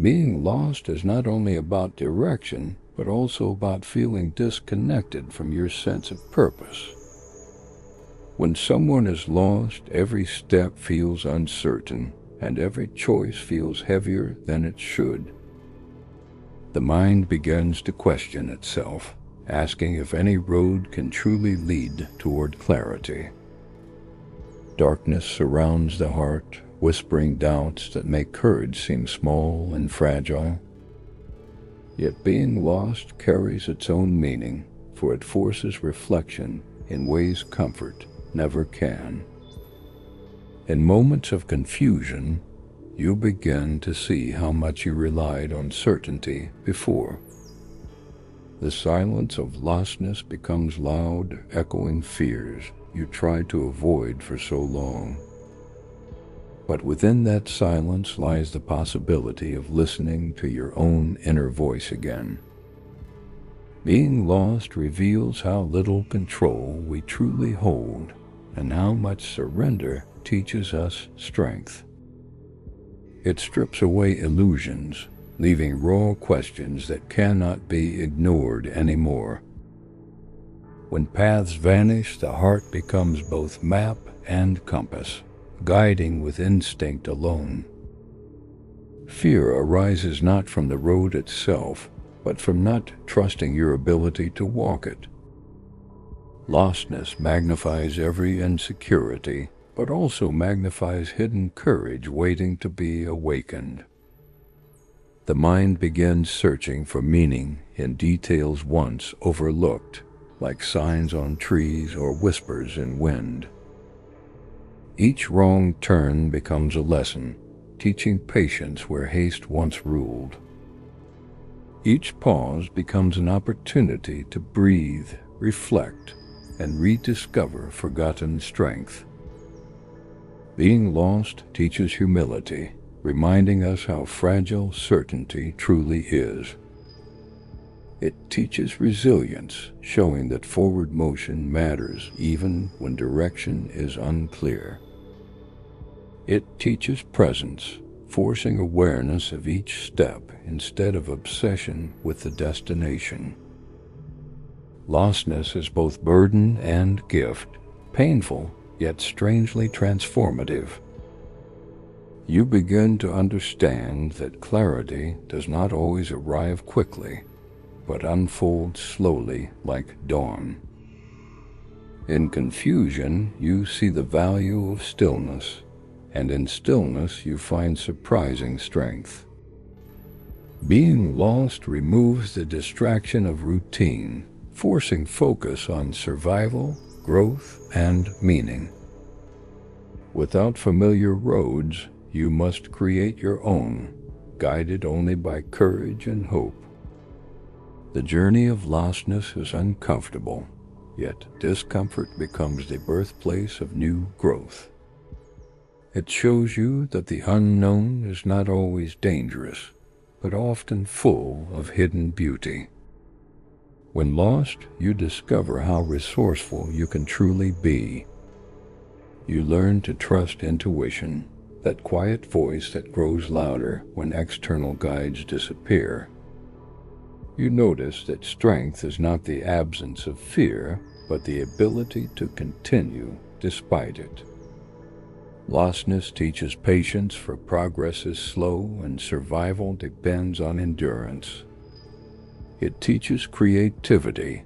Being lost is not only about direction, but also about feeling disconnected from your sense of purpose. When someone is lost, every step feels uncertain, and every choice feels heavier than it should. The mind begins to question itself, asking if any road can truly lead toward clarity. Darkness surrounds the heart, whispering doubts that make courage seem small and fragile. Yet being lost carries its own meaning, for it forces reflection in ways comfort never can. In moments of confusion, you begin to see how much you relied on certainty before. The silence of lostness becomes loud, echoing fears you tried to avoid for so long. But within that silence lies the possibility of listening to your own inner voice again. Being lost reveals how little control we truly hold, and how much surrender teaches us strength. It strips away illusions, leaving raw questions that cannot be ignored anymore. When paths vanish, the heart becomes both map and compass, guiding with instinct alone. Fear arises not from the road itself, but from not trusting your ability to walk it. Lostness magnifies every insecurity, but also magnifies hidden courage waiting to be awakened. The mind begins searching for meaning in details once overlooked, like signs on trees or whispers in wind. Each wrong turn becomes a lesson, teaching patience where haste once ruled. Each pause becomes an opportunity to breathe, reflect, and rediscover forgotten strength. Being lost teaches humility, reminding us how fragile certainty truly is. It teaches resilience, showing that forward motion matters even when direction is unclear. It teaches presence, forcing awareness of each step instead of obsession with the destination. Lostness is both burden and gift, painful yet strangely transformative. You begin to understand that clarity does not always arrive quickly, but unfolds slowly like dawn. In confusion, you see the value of stillness, and in stillness you find surprising strength. Being lost removes the distraction of routine, forcing focus on survival, growth, and meaning. Without familiar roads, you must create your own, guided only by courage and hope. The journey of lostness is uncomfortable, yet discomfort becomes the birthplace of new growth. It shows you that the unknown is not always dangerous, but often full of hidden beauty. When lost, you discover how resourceful you can truly be. You learn to trust intuition, that quiet voice that grows louder when external guides disappear. You notice that strength is not the absence of fear, but the ability to continue despite it. Lostness teaches patience, for progress is slow and survival depends on endurance. It teaches creativity,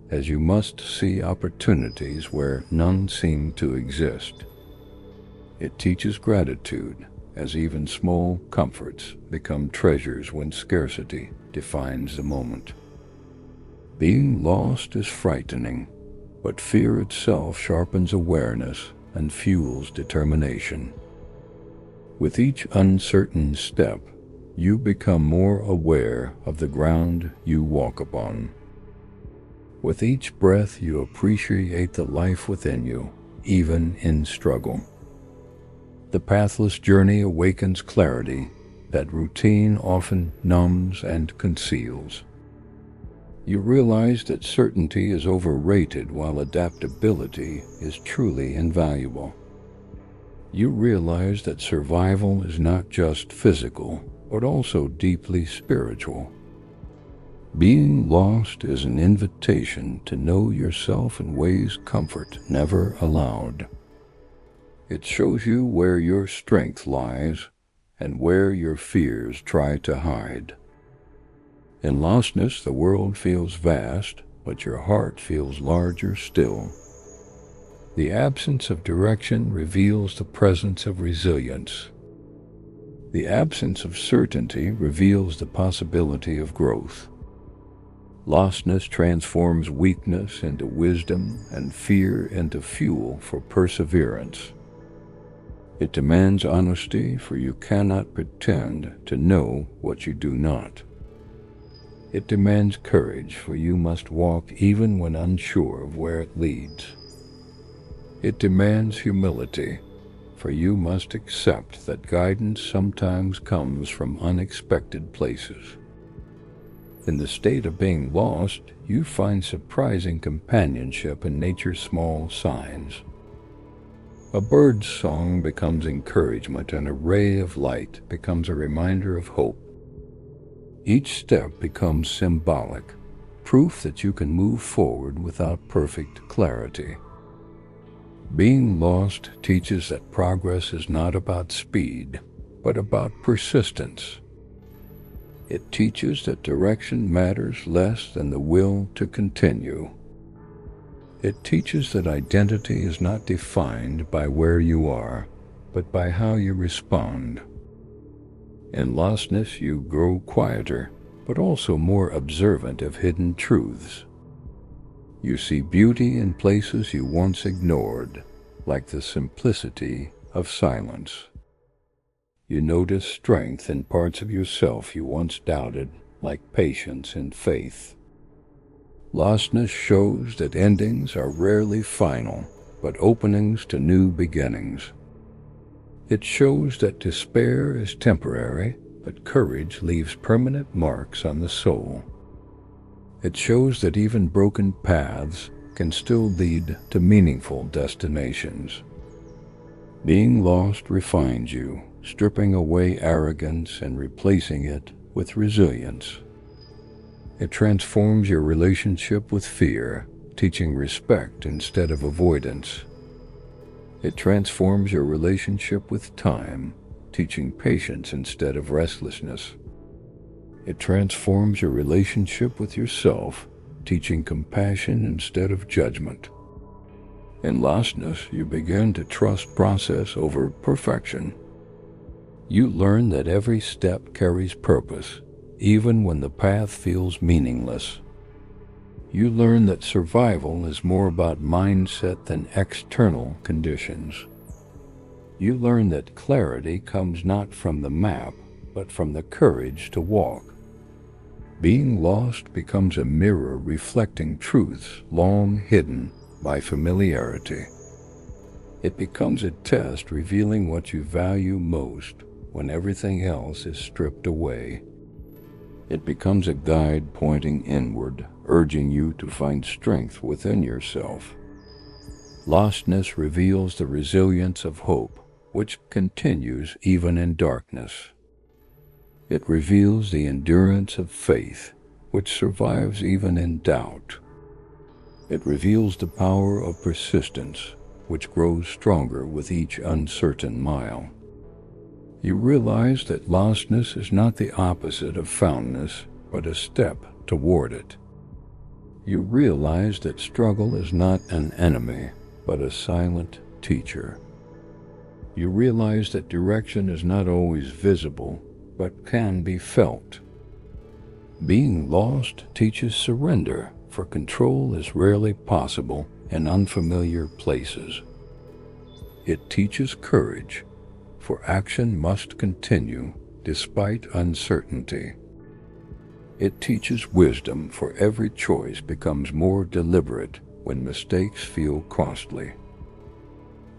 as you must see opportunities where none seem to exist. It teaches gratitude, as even small comforts become treasures when scarcity defines the moment. Being lost is frightening, but fear itself sharpens awareness and fuels determination. With each uncertain step, you become more aware of the ground you walk upon. With each breath, you appreciate the life within you, even in struggle. The pathless journey awakens clarity that routine often numbs and conceals. You realize that certainty is overrated while adaptability is truly invaluable. You realize that survival is not just physical, but also deeply spiritual. Being lost is an invitation to know yourself in ways comfort never allowed. It shows you where your strength lies and where your fears try to hide. In lostness, the world feels vast, but your heart feels larger still. The absence of direction reveals the presence of resilience. The absence of certainty reveals the possibility of growth. Lostness transforms weakness into wisdom and fear into fuel for perseverance. It demands honesty, for you cannot pretend to know what you do not. It demands courage, for you must walk even when unsure of where it leads. It demands humility, for you must accept that guidance sometimes comes from unexpected places. In the state of being lost, you find surprising companionship in nature's small signs. A bird's song becomes encouragement, and a ray of light becomes a reminder of hope. Each step becomes symbolic, proof that you can move forward without perfect clarity. Being lost teaches that progress is not about speed, but about persistence. It teaches that direction matters less than the will to continue. It teaches that identity is not defined by where you are, but by how you respond. In lostness, you grow quieter, but also more observant of hidden truths. You see beauty in places you once ignored, like the simplicity of silence. You notice strength in parts of yourself you once doubted, like patience and faith. Lostness shows that endings are rarely final, but openings to new beginnings. It shows that despair is temporary, but courage leaves permanent marks on the soul. It shows that even broken paths can still lead to meaningful destinations. Being lost refines you, stripping away arrogance and replacing it with resilience. It transforms your relationship with fear, teaching respect instead of avoidance. It transforms your relationship with time, teaching patience instead of restlessness. It transforms your relationship with yourself, teaching compassion instead of judgment. In lostness, you begin to trust process over perfection. You learn that every step carries purpose, even when the path feels meaningless. You learn that survival is more about mindset than external conditions. You learn that clarity comes not from the map, but from the courage to walk. Being lost becomes a mirror reflecting truths long hidden by familiarity. It becomes a test revealing what you value most when everything else is stripped away. It becomes a guide pointing inward, urging you to find strength within yourself. Lostness reveals the resilience of hope, which continues even in darkness. It reveals the endurance of faith, which survives even in doubt. It reveals the power of persistence, which grows stronger with each uncertain mile. You realize that lostness is not the opposite of foundness, but a step toward it. You realize that struggle is not an enemy, but a silent teacher. You realize that direction is not always visible, but can be felt. Being lost teaches surrender, for control is rarely possible in unfamiliar places. It teaches courage, for action must continue despite uncertainty. It teaches wisdom, for every choice becomes more deliberate when mistakes feel costly.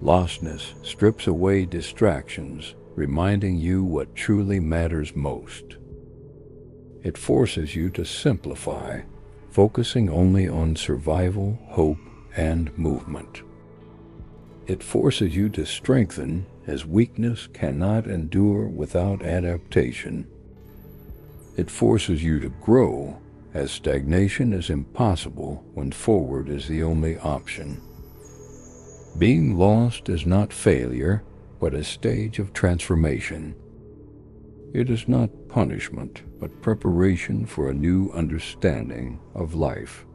Lostness strips away distractions, reminding you what truly matters most. It forces you to simplify, focusing only on survival, hope, and movement. It forces you to strengthen, as weakness cannot endure without adaptation, It forces you to grow, as stagnation is impossible when forward is the only option. Being lost is not failure, but a stage of transformation. It is not punishment, but preparation for a new understanding of life.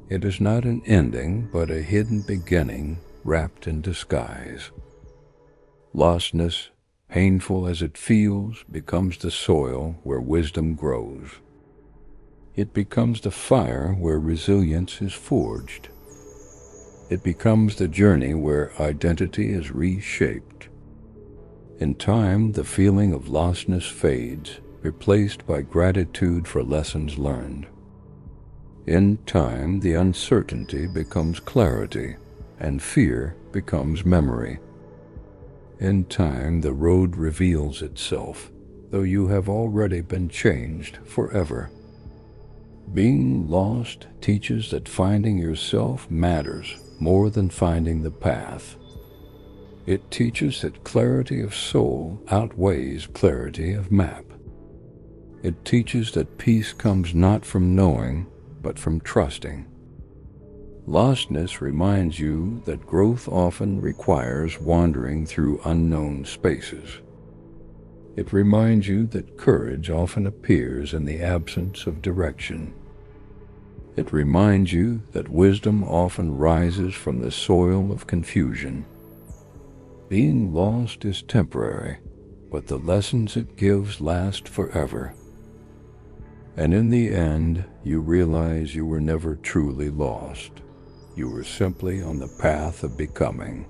It is not an ending, but a hidden beginning wrapped in disguise. Lostness, painful as it feels, becomes the soil where wisdom grows. It becomes the fire where resilience is forged. It becomes the journey where identity is reshaped. In time, the feeling of lostness fades, replaced by gratitude for lessons learned. In time, the uncertainty becomes clarity, and fear becomes memory. In time, the road reveals itself, though you have already been changed forever. Being lost teaches that finding yourself matters more than finding the path. It teaches that clarity of soul outweighs clarity of map. It teaches that peace comes not from knowing, but from trusting. Lostness reminds you that growth often requires wandering through unknown spaces. It reminds you that courage often appears in the absence of direction. It reminds you that wisdom often rises from the soil of confusion. Being lost is temporary, but the lessons it gives last forever. And in the end, you realize you were never truly lost. You were simply on the path of becoming.